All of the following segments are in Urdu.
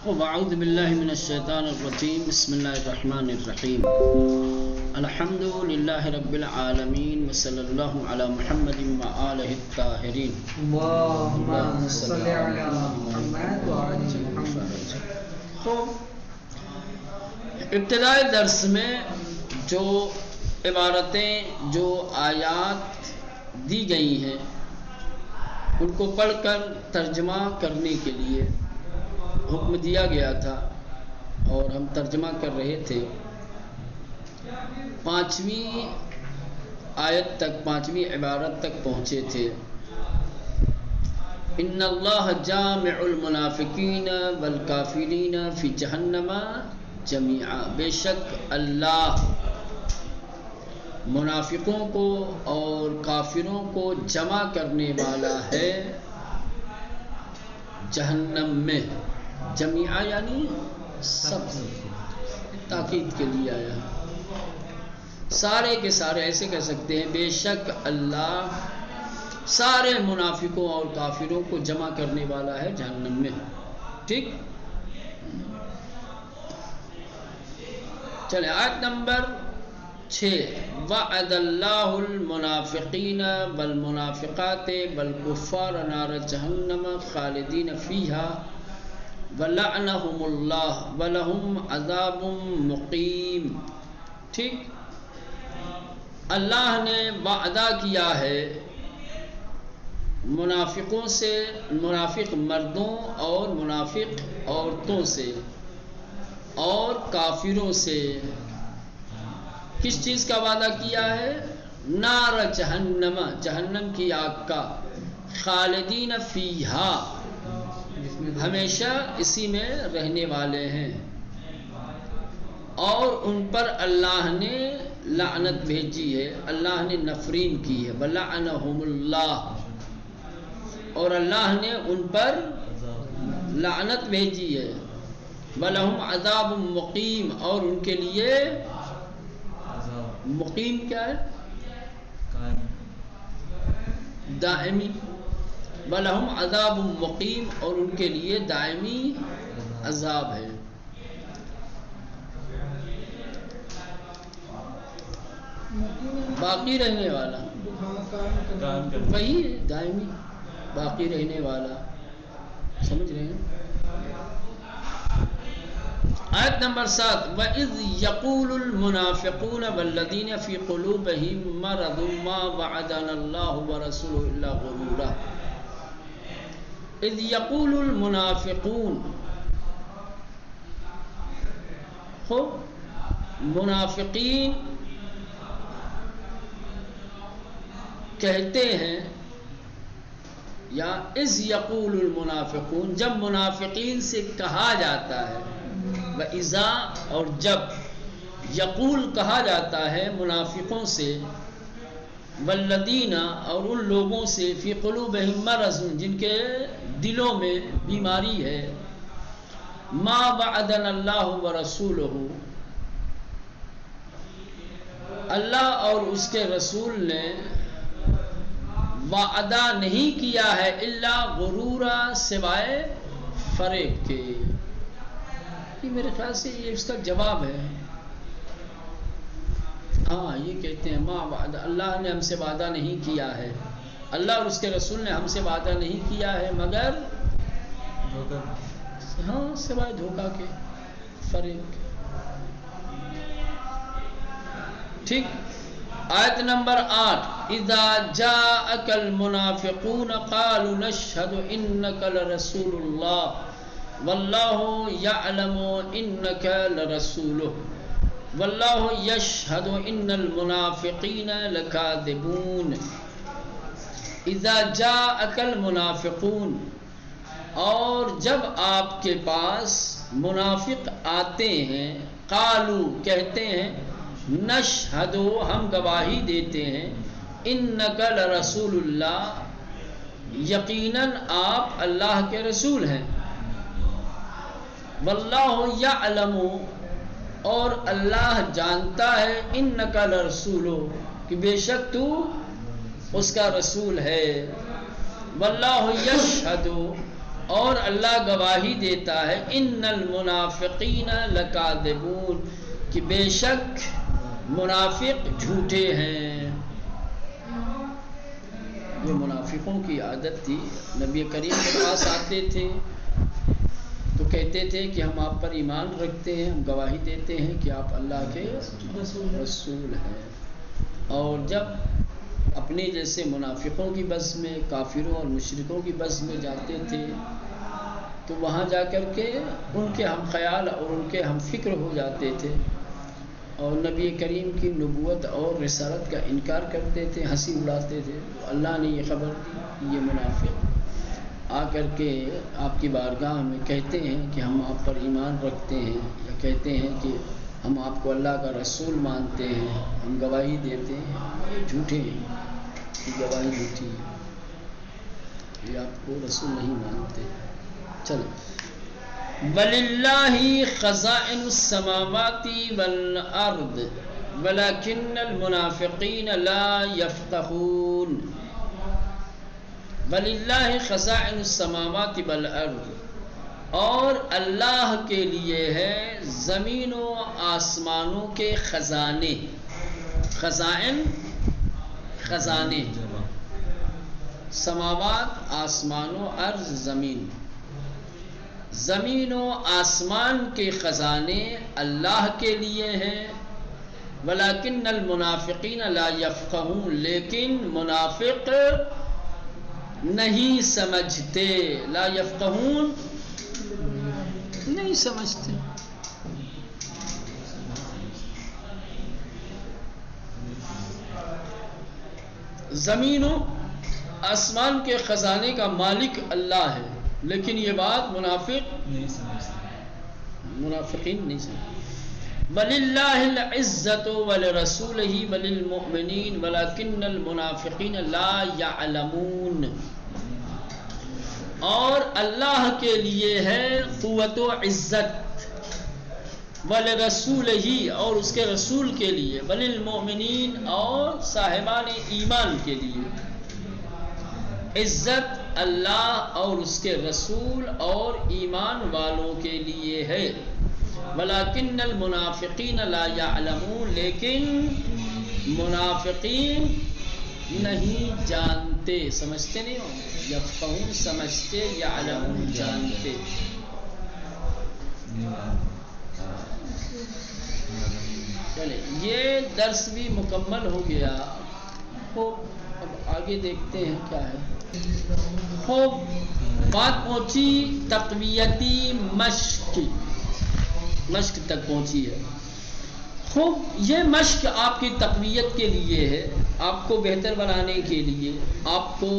اعوذ باللہ من الشیطان الرجیم بسم اللہ الرحمن الرحیم الحمد للہ رب العالمین وصلی اللہ علی محمد وآلہ الطاہرین اللہم صلی علی محمد وآلہ محمد. خوب، ابتدائی درس میں جو عبارتیں جو آیات دی گئی ہیں ان کو پڑھ کر ترجمہ کرنے کے لیے حکم دیا گیا تھا اور ہم ترجمہ کر رہے تھے. 5ویں آیت تک، 5ویں عبارت تک پہنچے تھے. ان اللہ جامع المنافقین والکافرین فی جہنم جمیعا، بے شک اللہ منافقوں کو اور کافروں کو جمع کرنے والا ہے جہنم میں. جمیعا یعنی سب، تاکید کے لیے آیا. سارے کے سارے ایسے کہہ سکتے ہیں بے شک اللہ سارے منافقوں اور کافروں کو جمع کرنے والا ہے جہنم میں. ٹھیک، چلے آیت نمبر 6. وعد اللہ المنافقین والمنافقات والکفار نار جہنم خالدین فیہا ولعنہم اللہ ولہم عذاب مقیم. ٹھیک، اللہ نے وعدہ کیا ہے منافقوں سے، منافق مردوں اور منافق عورتوں سے اور کافروں سے. کس چیز کا وعدہ کیا ہے؟ نار جہنم، جہنم کی آگ کا. خالدین فیہا، ہمیشہ اسی میں رہنے والے ہیں. اور ان پر اللہ نے لعنت بھیجی ہے، اللہ نے نفرین کی ہے. ولعنہم اللہ، اور اللہ نے ان پر لعنت بھیجی ہے. ولہم عذاب مقیم، اور ان کے لیے مقیم کیا ہے؟ دائمی. ولہم عذاب مقیم، اور ان کے لیے دائمی عذاب ہے. باقی رہنے والا وہی ہے، دائمی باقی رہنے والا. سمجھ رہے ہیں؟ آیت نمبر 7. وَإِذْ يَقُولُ الْمُنَافِقُونَ وَالَّذِينَ فِي قُلُوبِهِم مَّرَضٌ مَّا وَعَدَنَا اللَّهُ وَرَسُولُهُ إِلَّا غُرُورًا. اذ یقول المنافقون، خوب، منافقین کہتے ہیں، یا اذ یقول المنافقون، جب منافقین سے کہا جاتا ہے. وَإِذَا، اور جب، یقول کہا جاتا ہے منافقوں سے، والذین، اور ان لوگوں سے، فی قلوبہم مرض، جن کے دلوں میں بیماری ہے. ما وعدنا اللہ ورسولہ، اللہ اور اس کے رسول نے وعدہ نہیں کیا ہے الا غرورا، سوائے فریب کے. یہ میرے خیال سے یہ اس کا جواب ہے. ہاں، یہ کہتے ہیں ما وعد، اللہ نے ہم سے وعدہ نہیں کیا ہے، اللہ اور اس کے رسول نے ہم سے وعدہ نہیں کیا ہے مگر ہاں سوائے دھوکہ کے، فریب کے. ٹھیک، آیت نمبر 8. اذا جاءك المنافقون قالوا نشهد انك لرسول الله والله يعلم انك لرسوله والله يشهد ان المنافقين لكاذبون. اذا جاءك المنافقون، اور جب آپ کے پاس منافق آتے ہیں، قالو کہتے ہیں، نشہد ہم گواہی دیتے ہیں، انک لرسول اللہ یقیناً آپ اللہ کے رسول ہیں. واللہ یعلم، اور اللہ جانتا ہے، انک لرسولہ کہ بے شک تو اس کا رسول ہے. واللہ یشہد، اور اللہ گواہی دیتا ہے ان المنافقین لکاذبون کہ بے شک منافق جھوٹے ہیں. یہ منافقوں کی عادت تھی. نبی کریم کے پاس آتے تھے تو کہتے تھے کہ ہم آپ پر ایمان رکھتے ہیں, ہم گواہی دیتے ہیں کہ آپ اللہ کے رسول ہیں. اور جب اپنے جیسے منافقوں کی بس میں, کافروں اور مشرکوں کی بس میں جاتے تھے تو وہاں جا کر کے ان کے ہم خیال اور ان کے ہم فکر ہو جاتے تھے اور نبی کریم کی نبوت اور رسالت کا انکار کرتے تھے, ہنسی اڑاتے تھے. اللہ نے یہ خبر دی, یہ منافق آ کر کے آپ کی بارگاہ میں کہتے ہیں کہ ہم آپ پر ایمان رکھتے ہیں, یا کہتے ہیں کہ ہم آپ کو اللہ کا رسول مانتے ہیں, ہم گواہی دیتے ہیں. یہ جھوٹے ہیں, یہ گواہی جھوٹی ہے, یہ آپ کو رسول نہیں مانتے. چلو. وَلِلَّهِ خَزَائِنُ السَّمَاوَاتِ وَالْأَرْضِ وَلَكِنَّ الْمُنَافِقِينَ لَا يَفْقَهُونَ. وَلِلَّهِ خَزَائِنُ السَّمَاوَاتِ وَالْأَرْضِ, اور اللہ کے لیے ہے زمین و آسمانوں کے خزانے. خزائن خزانے, سماوات آسمان و ارض زمین. زمین و آسمان کے خزانے اللہ کے لیے ہیں. ولیکن المنافقین لا یفقہون, لیکن منافق نہیں سمجھتے. لا یفقہون, نہیں سمجھتے. زمین و آسمان کے خزانے کا مالک اللہ ہے, لیکن یہ بات منافقین نہیں سمجھتے. وَلِلَّهِ الْعِزَّةُ وَلِرَسُولِهِ وَلِلْمُؤْمِنِينَ وَلَكِنَّ الْمُنَافِقِينَ لَا يَعْلَمُونَ. اور اللہ کے لیے ہے قوت و عزت, وَلِرَسُولِهِ, اور اس کے رسول کے لیے, وَلِلْمُؤْمِنِينَ, اور صاحبان ایمان کے لیے. عزت اللہ اور اس کے رسول اور ایمان والوں کے لیے ہے. وَلَكِنَّ الْمُنَافِقِينَ لَا يَعْلَمُونَ, لیکن منافقین نہیں جانتے, سمجھتے نہیں ہو. یفقہون سمجھتے, یعلمون جانتے. چلے, یہ درس بھی مکمل ہو گیا. اب آگے دیکھتے ہیں کیا ہے. خوب بات پہنچی تقویتی مشق تک پہنچی ہے. خوب, یہ مشق آپ کی تقویت کے لیے ہے, آپ کو بہتر بنانے کے لیے, آپ کو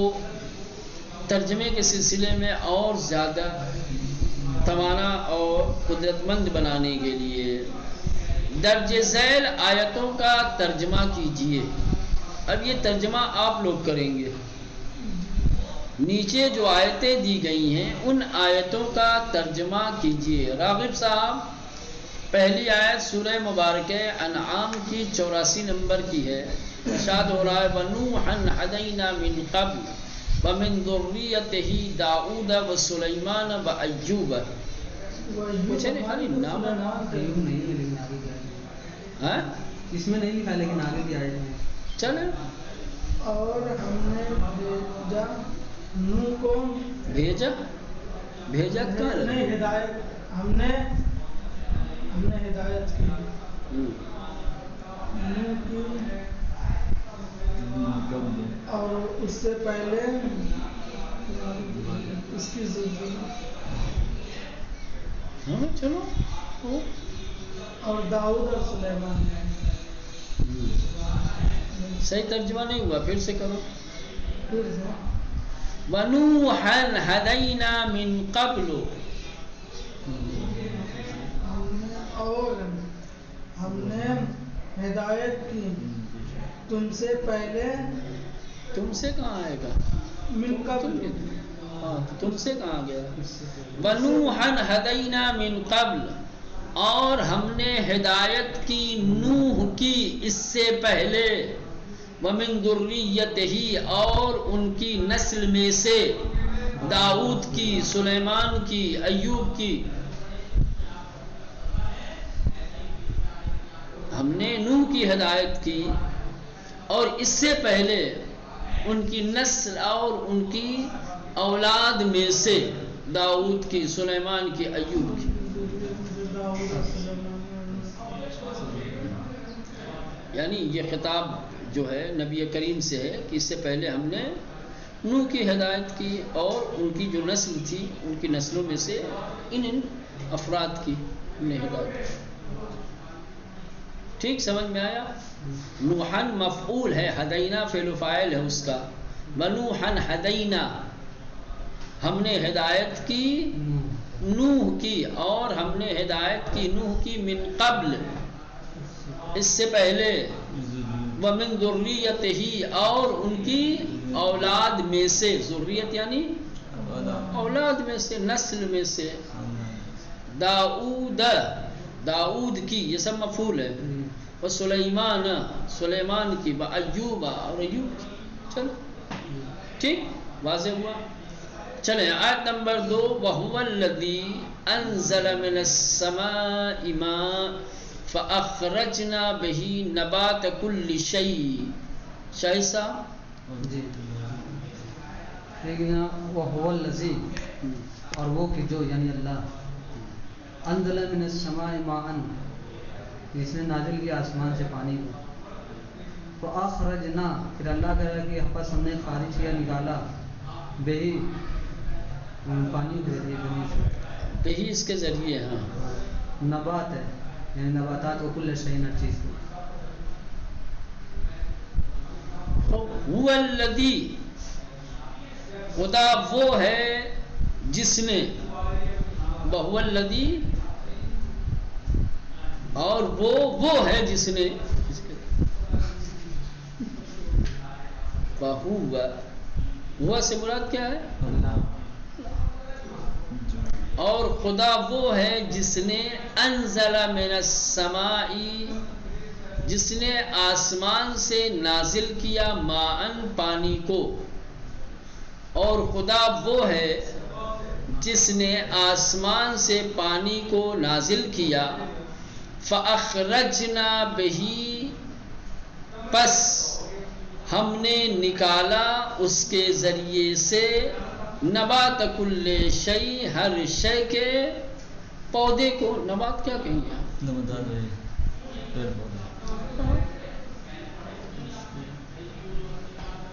ترجمے کے سلسلے میں اور زیادہ توانا اور قدرت مند بنانے کے لیے. درج ذیل آیتوں کا ترجمہ کیجئے. اب یہ ترجمہ آپ لوگ کریں گے. نیچے جو آیتیں دی گئی ہیں ان آیتوں کا ترجمہ کیجئے. راغب صاحب, پہلی آیت سورہ مبارکہ انعام کی 84 نمبر کی ہے. ارشاد ہو رہا ہے وَنُوحًا هَدَيْنَا مِن قَبْلُ وَمِن ذُرِّيَّتِهِ دَاؤُودَ وَسُلَيْمَانَ وَأَيُّوبَ. پوچھے نہیں خالی نام ہے, اس میں نہیں لکھا, لیکن آگے بھی آئے ہیں. چلے. اور ہم نے بھیجا نوح کو, بھیجا کر نہیں, ہدایت ہم نے ہدایت کی نوح کی, اور اس سے پہلے اس کی چلو. اور داؤد اور سلیمان. صحیح ترجمہ نہیں ہوا, پھر سے کرو. پھر سے وَنُوحًا هَدَيْنَا مِن قَبْلُ, اور ہم نے ہدایت کی تم سے پہلے. تم سے کہاں آئے گا؟ من قبل. ہاں, تم سے کہاں گیا؟ وَنُوحًا هَدَيْنَا مِن قَبْلُ, اور ہم نے ہدایت کی نوح کی اس سے پہلے. وَمِن ذُرِّيَّتِهِ, اور ان کی نسل میں سے. داؤد کی، سلیمان کی، ایوب کی. ہم نے نوح کی ہدایت کی اور اس سے پہلے ان کی نسل اور ان کی اولاد میں سے داؤد کی، سلیمان کی، ایوب کی. یعنی یہ خطاب جو ہے نبی کریم سے ہے کہ اس سے پہلے ہم نے نوح کی ہدایت کی اور ان کی جو نسل تھی ان کی نسلوں میں سے ان افراد کی ہم نے ہدایت کی. ٹھیک سمجھ میں آیا؟ نوحن مفعول ہے، ہدینا فعل و فاعل ہے اس کا. ونوحن ہدینا، ہم نے ہدایت کی نوح کی، اور ہم نے ہدایت کی نوح کی من قبل، اس سے پہلے. ومن ذریتہ، اور ان کی اولاد میں سے. ذریت یعنی اولاد میں سے، نسل میں سے. داؤد، داؤد کی، یہ سب مفعول ہے. وسلیمان، سلیمان کی. وایوب، اور ایوب کی. چلو ٹھیک، واضح ہوا. چلیں آیت نمبر 2. وَهُوَ الَّذِي أَنزَلَ مِنَ السَّمَاءِ مَاءً فَأَخْرَجْنَا بِهِ نَبَاتَ كُلِّ شَيْءٍ. شاہد صاحب جی، لیکن وَهُوَ الَّذِي، اور وہ کہ جو، یعنی اللہ، انزل من السماء ماءً، جس نے نازل کیا آسمان سے پانی کو. فاخرجنا، پھر اللہ کہہ رہا کہ پس ہم نے خارج کیا، نکالا، بہی، پانی کے ذریعے زمین سے. بہی اس کے ذریعے، ہاں نبات ہے، یعنی نباتات کو، کل شیء، ہر چیز کو. هو الذی، خدا وہ ہے جس نے. وہو الذی، اور وہ ہے جس نے. ہوا سے مراد کیا ہے؟ اور خدا وہ ہے جس نے انزل من السماء، جس نے آسمان سے نازل کیا، ماءً، پانی کو. اور خدا وہ ہے جس نے آسمان سے پانی کو نازل کیا. فَأَخْرَجْنَا بِهِ، پس ہم نے نکالا اس کے ذریعے سے، نبات کل شیء، ہر شے کے پودے کو. نبات کیا کہیں گے؟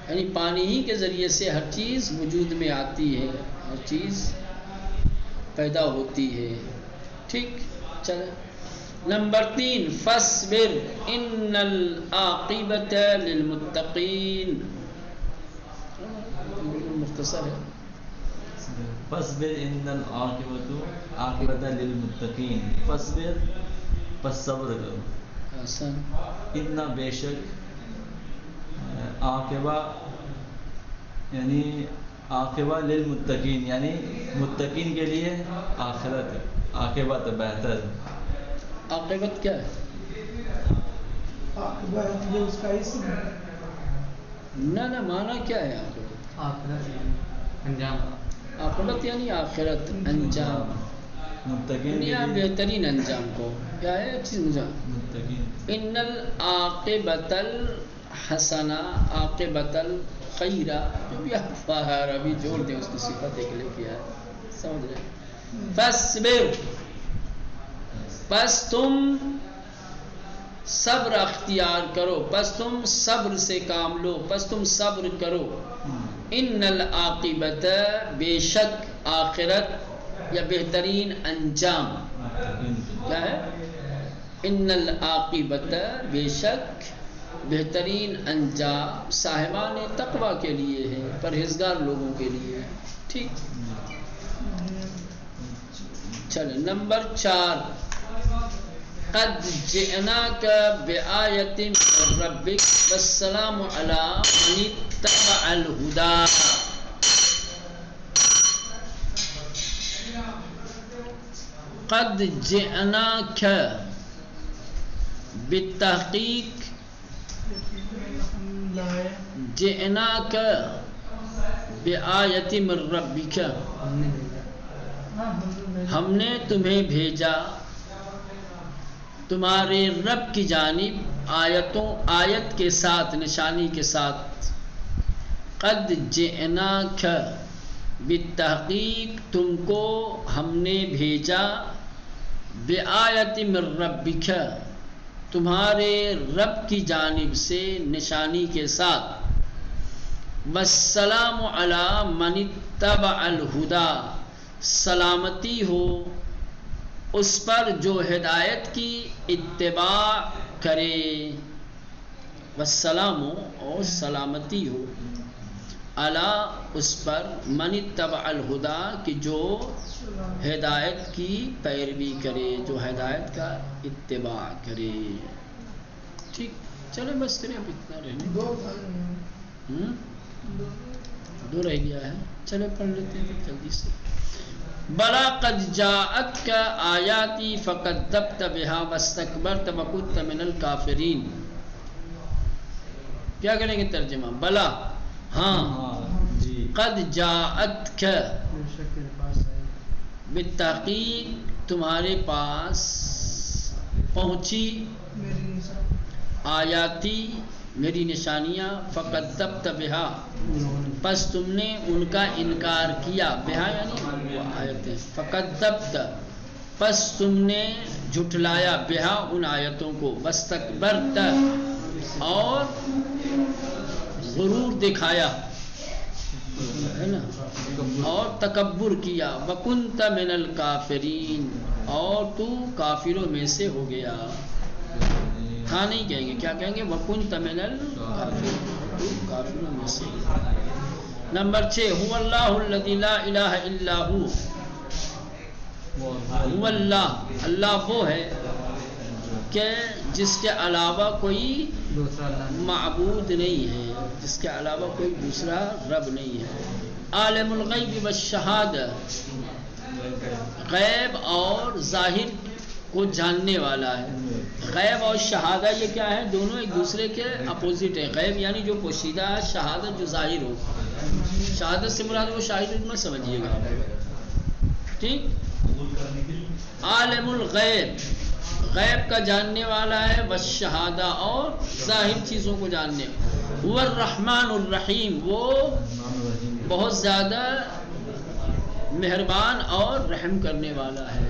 یعنی پانی ہی کے ذریعے سے ہر چیز وجود میں آتی ہے، ہر چیز پیدا ہوتی ہے. ٹھیک، چلیں. نمبر 3. فاصبر ان العاقبۃ للمتقین. مختصر ہے. فاصبر ان العاقبۃ للمتقین. فاصبر، پس صبر کرو. آسان. اتنا بے شک، عاقبہ یعنی عاقبہ للمتقین، یعنی متقین کے لیے آخرت ہے، عاقبت بہتر. عاقبت کیا ہے؟ عاقبت، یہ اس کا اسم ہے. نہ معنی کیا ہے عاقبت؟ آخرت انجام. عاقبت یعنی آخرت، انجام. متقین دنیا بہترین انجام کو کیا ہے؟ اچھی انجام. متقین. ان العاقبۃ الحسنہ، عاقبۃ الخیرہ، جو بھی آپ باہر ابھی جوڑ دیں اس کی صفت ایک لے کیا ہے، سمجھ رہے. فاصبر، پس تم صبر اختیار کرو، پس تم صبر سے کام لو، پس تم صبر کرو. ان العاقبۃ، بے شک آخرت یا بہترین انجام. کیا ہے؟ ان العاقبۃ، بے شک بہترین انجام صاحبان تقوی کے لیے ہے، پرہیزگار لوگوں کے لیے. ٹھیک، چلیں. نمبر 4. قد جئناک بآیۃ من ربک والسلام علی من اتبع الہدی. قد جئناک، بالتحقیق، جئناک بآیت من ربک، ہم نے بھیجا ہاں ہم نے تمہیں بھیجا تمہارے رب کی جانب آیت کے ساتھ، نشانی کے ساتھ. قد جئناک، بالتحقیق تم کو ہم نے بھیجا، بآیت من ربک، تمہارے رب کی جانب سے نشانی کے ساتھ. والسلام علی من اتبع الہدی، سلامتی ہو اس پر جو ہدایت کی اتباع کرے. والسلام، اور سلامتی ہو، علی اس پر، من اتبع الہدی، کہ جو ہدایت کی پیروی کرے، جو ہدایت کا اتباع کرے. ٹھیک، چلے بس تیرے اب اتنا رہنے. دو بھائی دو رہ گیا ہے، چلے پڑھ لیتے ہیں جلدی سے. بلا قد جاءتک آیاتی فکذبت بها واستکبرت وکنت من الکافرین. کیا کریں گے ترجمہ؟ بلا، ہاں، جی قد جاءتک، بے شک تیرے پاس آئے بالتحقیق تمہارے پاس پہنچی، میری نشان آیاتی میری نشانیاں، فکذبت بها انہوں نے پس تم نے ان کا انکار کیا، بہا یعنی وہ آیتیں، فکذبت پس تم نے جھٹلایا، بہا ان آیتوں کو، واستکبرت اور غرور دکھایا، ہے نا، اور تکبر کیا، وکنت من الکافرین، اور تو کافروں میں سے ہو گیا. تھا نہیں کہیں گے، کیا کہیں گے؟ وکنت من الکافرین، تو کافروں میں سے. نمبر 6، هو اللہ الذی لا الہ الا ہو، هو اللہ، اللہ وہ ہے کہ جس کے علاوہ کوئی دوسرا اللہ نہیں. معبود نہیں ہے، جس کے علاوہ کوئی دوسرا رب نہیں ہے. عالم الغیب والشہادہ، غیب اور ظاہر کو جاننے والا ہے. غیب اور شہادہ یہ کیا ہے؟ دونوں ایک دوسرے کے اپوزٹ ہیں. غیب یعنی جو پوشیدہ ہے، شہادت جو ظاہر ہو. شہادت سے مراد وہ شاہد مت سمجھیے گا، ٹھیک. عالم الغیب، غیب کا جاننے والا ہے، والشہادہ اور ظاہر چیزوں کو جاننے. هو الرحمن الرحیم، وہ بہت زیادہ مہربان اور رحم کرنے والا ہے.